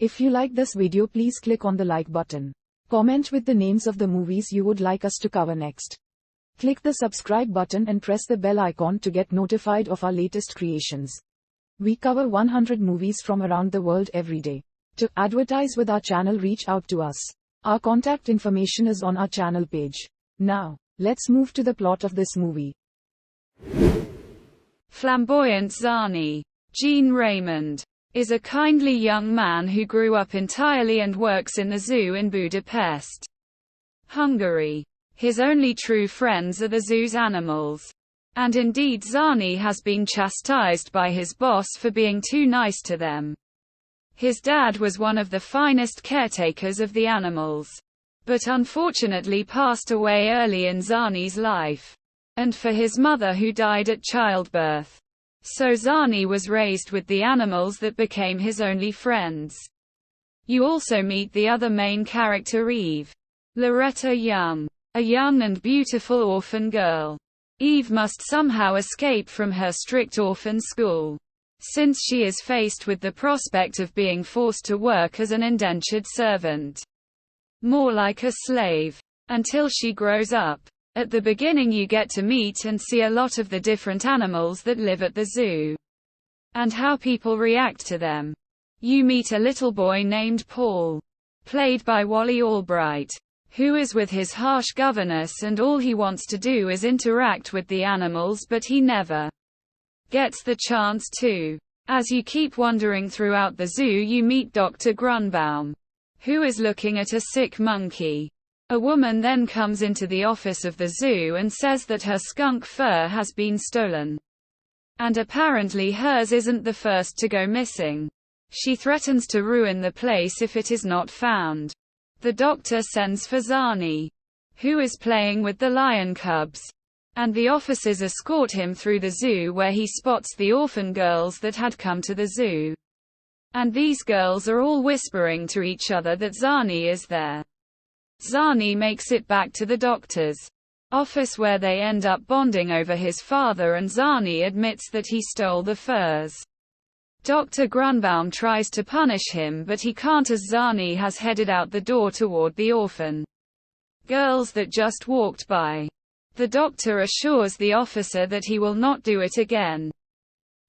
If you like this video, please click on the like button. Comment with the names of the movies you would like us to cover next. Click the subscribe button and press the bell icon to get notified of our latest creations. We cover 100 movies from around the world every day. To advertise with our channel, reach out to us. Our contact information is on our channel page. Now, let's move to the plot of this movie. Flamboyant Zani, Jean Raymond, is a kindly young man who grew up entirely and works in the zoo in Budapest, Hungary. His only true friends are the zoo's animals. And indeed, Zani has been chastised by his boss for being too nice to them. His dad was one of the finest caretakers of the animals, but unfortunately passed away early in Zani's life, and for his mother who died at childbirth. So Zani was raised with the animals that became his only friends. You also meet the other main character, Eve, Loretta Young, a young and beautiful orphan girl. Eve must somehow escape from her strict orphan school, since she is faced with the prospect of being forced to work as an indentured servant, more like a slave, until she grows up. At the beginning you get to meet and see a lot of the different animals that live at the zoo, and how people react to them. You meet a little boy named Paul, played by Wally Albright, who is with his harsh governess, and all he wants to do is interact with the animals, but he never gets the chance to. As you keep wandering throughout the zoo, you meet Dr. Grunbaum, who is looking at a sick monkey. A woman then comes into the office of the zoo and says that her skunk fur has been stolen. And apparently hers isn't the first to go missing. She threatens to ruin the place if it is not found. The doctor sends for Zani, who is playing with the lion cubs, and the officers escort him through the zoo, where he spots the orphan girls that had come to the zoo. And these girls are all whispering to each other that Zani is there. Zani makes it back to the doctor's office, where they end up bonding over his father, and Zani admits that he stole the furs. Dr. Grunbaum tries to punish him, but he can't, as Zani has headed out the door toward the orphan girls that just walked by. The doctor assures the officer that he will not do it again.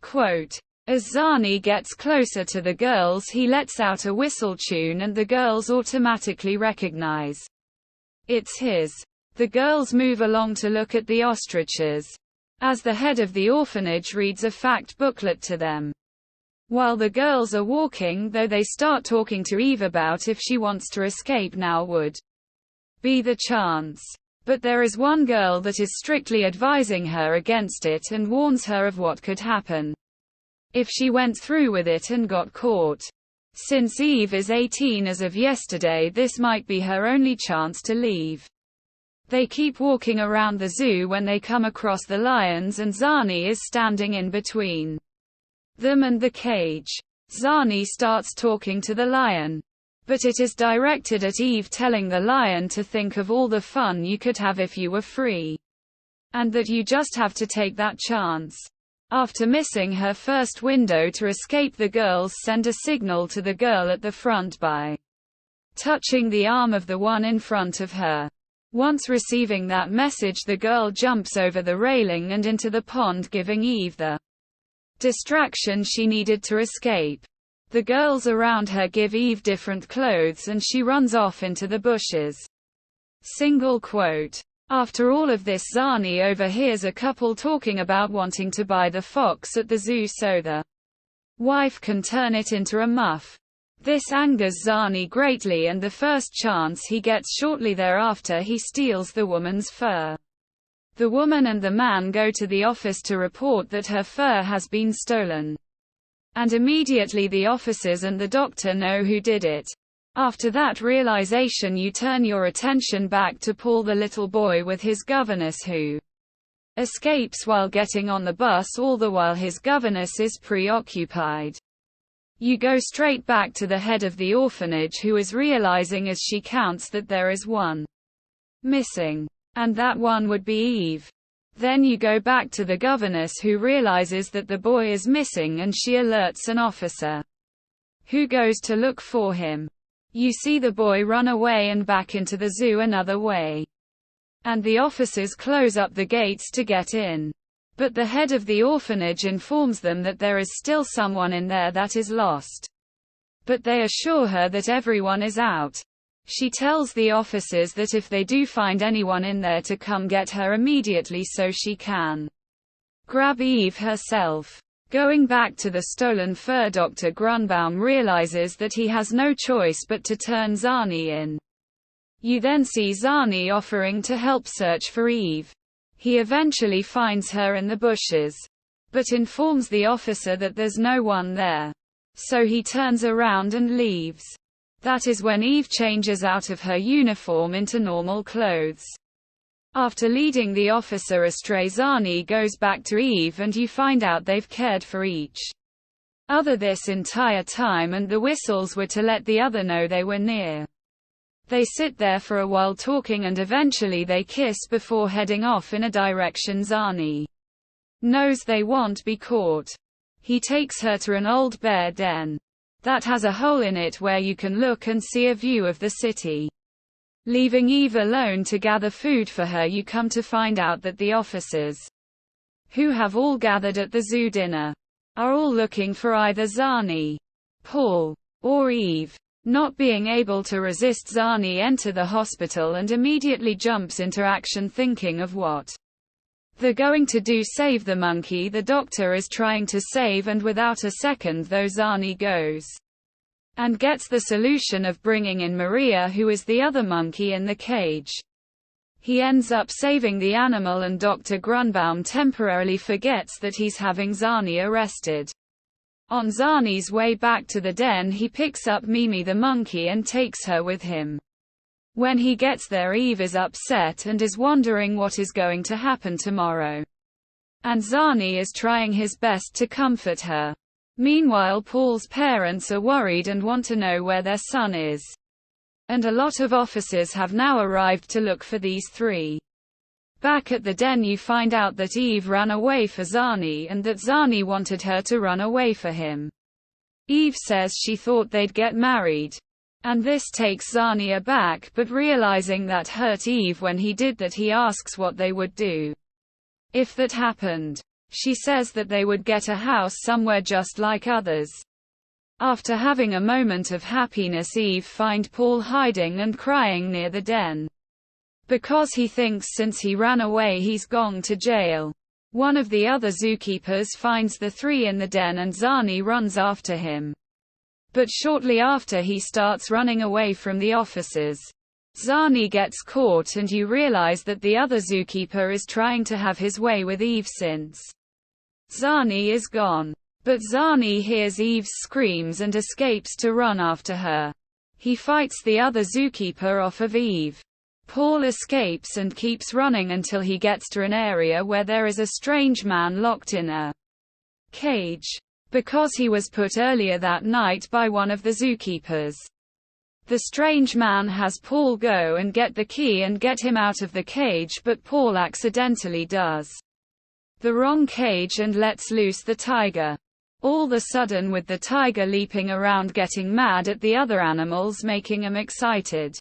Quote, as Zani gets closer to the girls, he lets out a whistle tune, and the girls automatically recognize it's his. The girls move along to look at the ostriches, as the head of the orphanage reads a fact booklet to them. While the girls are walking, though, they start talking to Eve about if she wants to escape, now would be the chance. But there is one girl that is strictly advising her against it and warns her of what could happen if she went through with it and got caught. Since Eve is 18 as of yesterday, this might be her only chance to leave. They keep walking around the zoo when they come across the lions, and Zani is standing in between them and the cage. Zani starts talking to the lion, but it is directed at Eve, telling the lion to think of all the fun you could have if you were free, and that you just have to take that chance. After missing her first window to escape, the girls send a signal to the girl at the front by touching the arm of the one in front of her. Once receiving that message, the girl jumps over the railing and into the pond, giving Eve the distraction she needed to escape. The girls around her give Eve different clothes, and she runs off into the bushes. Single quote. After all of this, Zani overhears a couple talking about wanting to buy the fox at the zoo so the wife can turn it into a muff. This angers Zani greatly, and the first chance he gets shortly thereafter, he steals the woman's fur. The woman and the man go to the office to report that her fur has been stolen. And immediately the officers and the doctor know who did it. After that realization, you turn your attention back to Paul, the little boy with his governess, who escapes while getting on the bus, all the while his governess is preoccupied. You go straight back to the head of the orphanage, who is realizing as she counts that there is one missing, and that one would be Eve. Then you go back to the governess, who realizes that the boy is missing, and she alerts an officer, who goes to look for him. You see the boy run away and back into the zoo another way. And the officers close up the gates to get in. But the head of the orphanage informs them that there is still someone in there that is lost. But they assure her that everyone is out. She tells the officers that if they do find anyone in there to come get her immediately so she can grab Eve herself. Going back to the stolen fur, Dr. Grunbaum realizes that he has no choice but to turn Zani in. You then see Zani offering to help search for Eve. He eventually finds her in the bushes, but informs the officer that there's no one there. So he turns around and leaves. That is when Eve changes out of her uniform into normal clothes. After leading the officer astray, Zani goes back to Eve and you find out they've cared for each other this entire time, and the whistles were to let the other know they were near. They sit there for a while talking and eventually they kiss before heading off in a direction Zani knows they won't be caught. He takes her to an old bear den that has a hole in it where you can look and see a view of the city. Leaving Eve alone to gather food for her, you come to find out that the officers, who have all gathered at the zoo dinner, are all looking for either Zani, Paul, or Eve. Not being able to resist, Zani enters the hospital and immediately jumps into action, thinking of what they're going to do: save the monkey the doctor is trying to save, and without a second though, Zani goes and gets the solution of bringing in Maria, who is the other monkey in the cage. He ends up saving the animal, and Dr. Grunbaum temporarily forgets that he's having Zani arrested. On Zani's way back to the den, he picks up Mimi the monkey and takes her with him. When he gets there, Eve is upset and is wondering what is going to happen tomorrow. And Zani is trying his best to comfort her. Meanwhile, Paul's parents are worried and want to know where their son is. And a lot of officers have now arrived to look for these three. Back at the den, you find out that Eve ran away for Zani and that Zani wanted her to run away for him. Eve says she thought they'd get married. And this takes Zani aback, but realizing that hurt Eve when he did that, he asks what they would do if that happened. She says that they would get a house somewhere just like others. After having a moment of happiness, Eve finds Paul hiding and crying near the den, because he thinks since he ran away he's gone to jail. One of the other zookeepers finds the three in the den and Zani runs after him. But shortly after, he starts running away from the officers. Zani gets caught and you realize that the other zookeeper is trying to have his way with Eve since Zani is gone. But Zani hears Eve's screams and escapes to run after her. He fights the other zookeeper off of Eve. Paul escapes and keeps running until he gets to an area where there is a strange man locked in a cage, because he was put earlier that night by one of the zookeepers. The strange man has Paul go and get the key and get him out of the cage, but Paul accidentally does the wrong cage and lets loose the tiger. All of a sudden, with the tiger leaping around getting mad at the other animals, making them excited,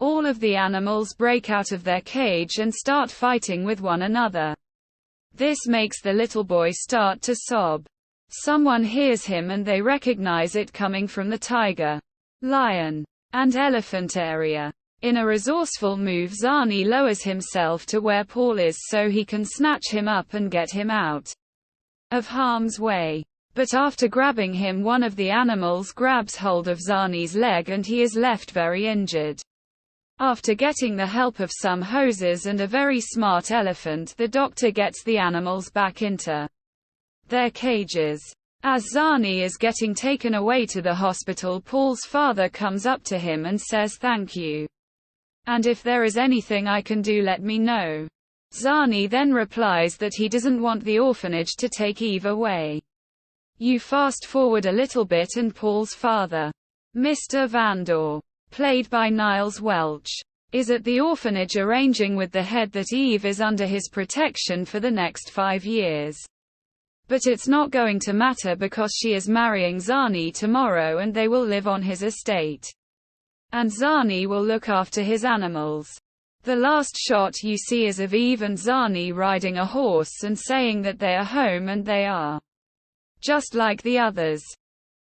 all of the animals break out of their cage and start fighting with one another. This makes the little boy start to sob. Someone hears him and they recognize it coming from the tiger, lion, and elephant area. In a resourceful move, Zani lowers himself to where Paul is so he can snatch him up and get him out of harm's way. But after grabbing him, one of the animals grabs hold of Zani's leg and he is left very injured. After getting the help of some hoses and a very smart elephant, the doctor gets the animals back into their cages. As Zani is getting taken away to the hospital, Paul's father comes up to him and says thank you. And if there is anything I can do, let me know. Zani then replies that he doesn't want the orphanage to take Eve away. You fast forward a little bit and Paul's father, Mr. Vandor, played by Niles Welch, is at the orphanage arranging with the head that Eve is under his protection for the next 5 years. But it's not going to matter because she is marrying Zani tomorrow and they will live on his estate. And Zani will look after his animals. The last shot you see is of Eve and Zani riding a horse and saying that they are home, and they are. Just like the others.